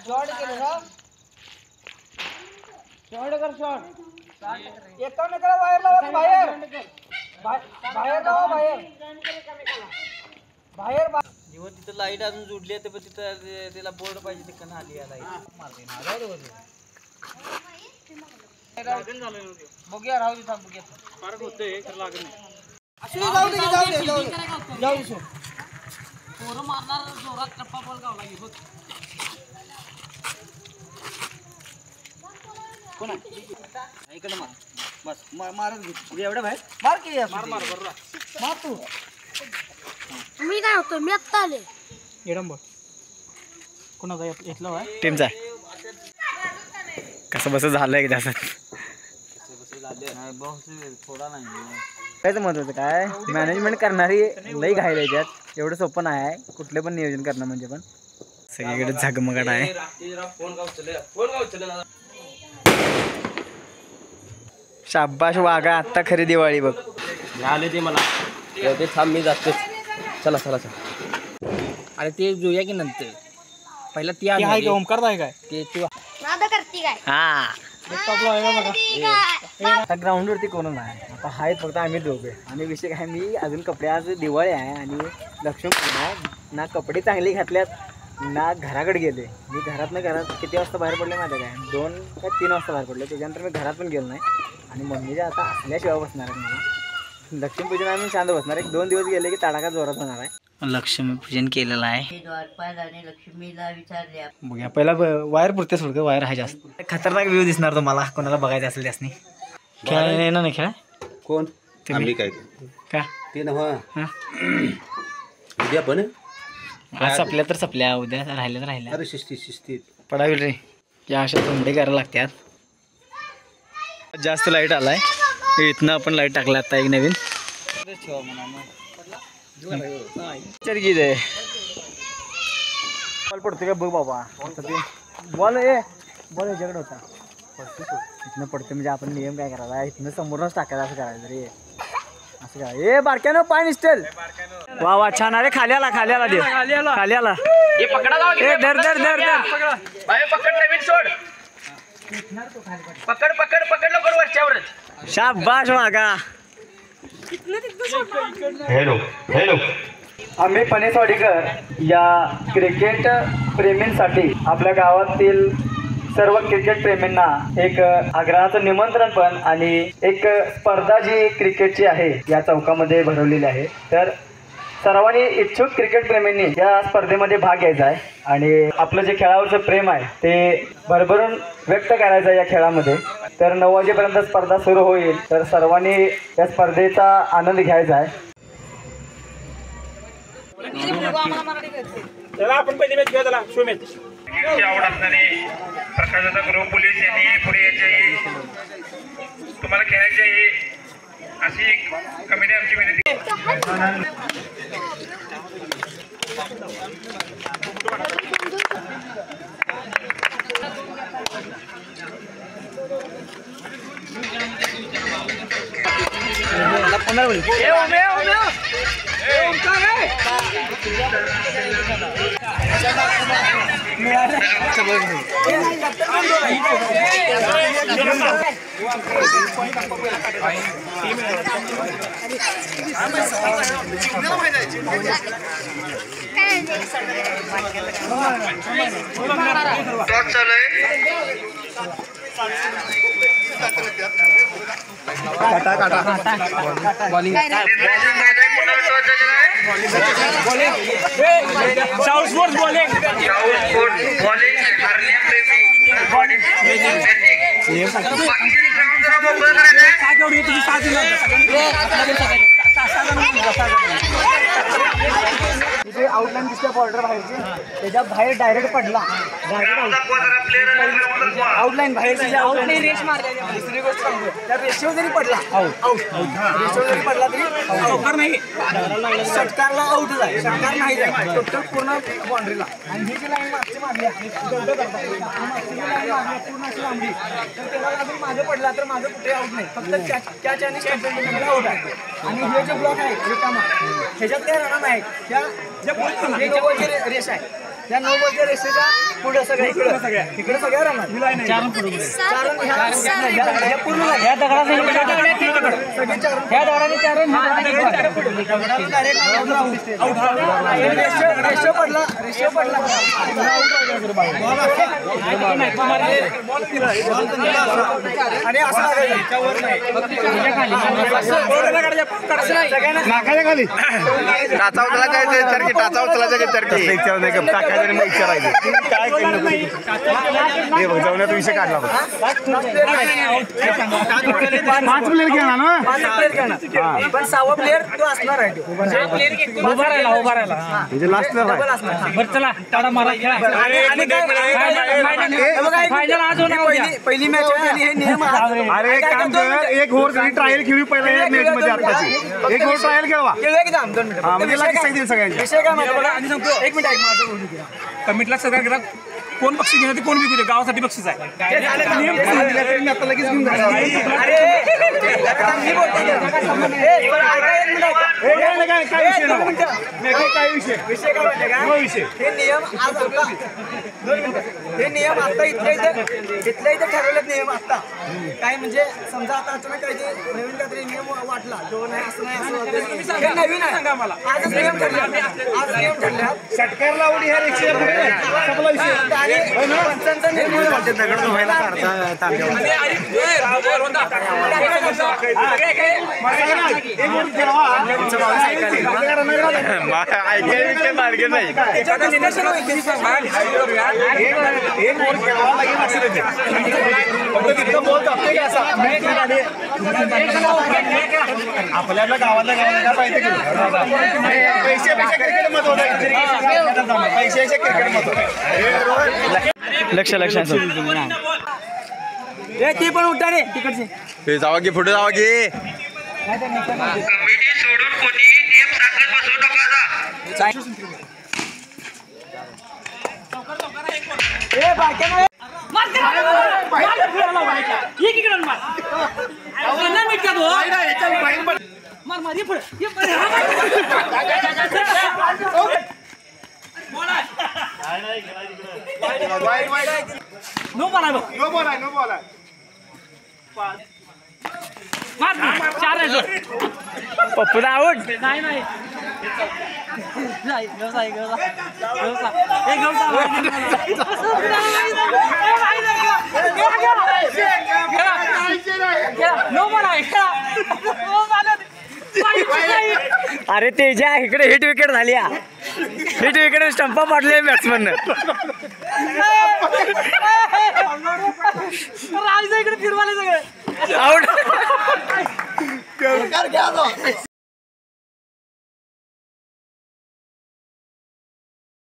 Short केलं ना short कर शॉर्ट एकावन्न करा बाहेर लावा बाहेर बाहेर लावा बाहेर जेव्हा तिथं लाईट अजून जोडली आहे तर तिथं त्याला बोर्ड पाहिजे तिकडं आली या लाईट बघूया राहू दे थांब बघूया फरक होतंय तर लागत नाही जाऊ दे पोरं मारणार जोरात टप्पा बॉल गावला की बघ कोणा इकडे मार बस मारत घे एवढं बाहेर मार की मार बरोबर मार तू मी काय होतो मी आत्ता आले एडंबर कोणाचा इथला आहे टीमचा कसं बस झालंय जास्त थोडा नाही कायच महत्वाचं काय मॅनेजमेंट करणारी लई घायला याच्यात एवढं सोपं नाही आहे कुठलं पण नियोजन करणं म्हणजे पण सगळीकडे झगमगाट आहे शाबाश वागा आत्ता खरी दिवाळी बघ आले ते मला ते थांब मी जातोच चला चला चला अरे ते जोया की नंतर पहिला ती आहे का ओमकार आहे काय ते नादा करती काय हा टॉपला आहे बघा आता ग्राउंड वरती कोण नाही आता आहेत फक्त आम्ही दोघे आणि विषय काय मी अजून कपडे आज दिवाळी आहे आणि लक्ष्मी आहे ना कपडे चांगले घातल्यात ना घराकडे गेले मी घरात किती वाजता बाहेर पडले माझ्या काय 2 का 3 वाजता बाहेर पडले त्याच्यानंतर मी घरात पण गेलो नाही आणि मम्मीच्या आता असल्याशिवाय बसणार आहे मला लक्ष्मीपूजन आम्ही शांत बसणार 1-2 दिवस गेले की तडाखा जोरात होणार आहे लक्ष्मीपूजन केलेलं आहे लक्ष्मीला विचारले बघूया पहिला वायर पुरते सोड वायर आहे जास्त खतरनाक व्ह्यू दिसणार तुम्हाला कोणाला बघायचं असेल त्यासनी खेळायला येणार नाही खेळा कोण आम्ही काय का ते नव्हा उद्या पण आज सपल्या तर सपल्या उद्या राहिल्या तर राहिल्या अरे शिस्तीत पडावी रे या अशा झुंबडे करायला लागतात जास्त लाईट आलाय इथनं आपण लाईट टाकला आता एक नवीन गीत आहे बॉल पडतो का बघ बाबा ते बॉल याच्याकडे होता इथनं पडतो म्हणजे आपण नियम काय करायचा इथनं समोरच टाकायचा असं करायचं रे असं काय बारक्यानं पाय निसटेल वा छान अरे खाली आला दे खाली आला धर पकड लवकर वरच्यावरच शाबाश वागा हॅलो आम्ही पणेसवाडीकर या क्रिकेट प्रेमींसाठी आपल्या गावातील सर्व क्रिकेट प्रेमींना एक आग्रहाचं निमंत्रण पण आणि एक स्पर्धा जी क्रिकेटची आहे या चौकामध्ये भरवलेली आहे तर सर्वांनी इच्छुक क्रिकेट प्रेमींनी या स्पर्धेमध्ये भाग घ्यायचा आहे आणि आपलं जे खेळावरचं प्रेम आहे ते भरभरून व्यक्त करायचं आहे या खेळामध्ये तर 9 वाजेपर्यंत स्पर्धा सुरू होईल तर सर्वांनी या स्पर्धेचा आनंद घ्यायचा आहे चला आपण पहिली मॅच घेऊ चला शो मॅच आवड असणारे प्रकाशाचा ग्रुप पोलीस यांनी पुढे यायचे तुम्हाला खेळायचे आहे अशी एक कमिटी आमची विनंती इथे आउटलाईन दिसते बॉर्डर बाहेरची त्याच्या बाहेर डायरेक्ट पडला आउटलाईन बाहेर रेष मारली दुसरी गोष्ट सांगतो त्या रेषेवर जरी पडला रेषेवर जरी पडला तरी षटकार नाही षटकारला आउट जाय षटकार नाही जाय टोटल पूर्ण बाउंड्रीला आणि ही जी लाईन मागची मारली पूर्ण अशी लांबली तर त्याला अजून मागे पडला तर माझं कुठे आउट नाही फक्त त्याच्या आणि स्टॅम्पिंगमध्ये आउट आहे आणि हे जे ब्लॉक आहे रिकामा ह्याच्यात काही रन नाही त्या ज्या रेष आहे या 9 बॉलच्या रेषेच्या पुढे सगळ्या इकडे सगळ्या राहणार ह्या पूर्ण ह्या दगडाचे सगळे चार ह्या दगडाचे चार रेषो पडला आणि असं नाकाच्या खाली टाचा उचला काय विचार की टाचा उचलायचा विचार की टाकायचं मग विचारायचं काय हे बघ जाऊन विषय काढला 5 प्लेअर घेणार ना पण 6वा प्लेअर तो असणार आहे उभा राहिला म्हणजे लास्ट बरं चला टाळा मारा खेळा पहिली मॅच आहे आणि हे नियम अरे काम कर एक ओव्हर तरी ट्रायल खेळू पहिल्या मॅच मध्ये आताची एक ओव्हर ट्रायल खेळवा एकदम 2 मिनिटं म्हणजे लगेच सांगितलं सगळ्यांनी विषय काय माहिती आहे? आणि सांगतो 1 मिनिट ऐक माझं बोलू द्या. कमिटीला सगळं करा कोण बक्षीस घेणार ते कोण विकू दे गावासाठी बक्षीस आहे आता लगेच घेऊन जायचं अरे मी बोलतो की पण ऐका 1 मिनिट ऐका. काय विषय काय विषय विषय काय माहिती आहे का? हे नियम आज आता 2 मिनिटं हे नियम आता इथल्या इथे ठरवलेत नियम आता काय म्हणजे समजा आता अचानक काहीतरी नवीन काहीतरी नियम वाटला तो नाही असं नाही असं हे नवीन आहे आजच नियम ठरले आज नियम ठरले षटकार लावणी ह्या रिक्षा सगळा विषय आणि पंचांचा निर्णय झाला. दगड व्हायला मार्ग नाही आपल्याला गावाला काय पाहिजे पैसे क्रिकेट मत होत पैशाचे क्रिकेट मत होत लक्ष ते पण उठा रे तिकडचे जावा की पुढे जावा की कमिटी सोडून कोणीही नियम सांगत बसू नका नो बॉल चार आहे पप्पू आउट नाही नो बॉल आहे अरे तेजा इकडे हिट विकेट झाली हिट विकेट स्टंपा पाडले बॅट्समन इकडे फिरवाले सगळे आउट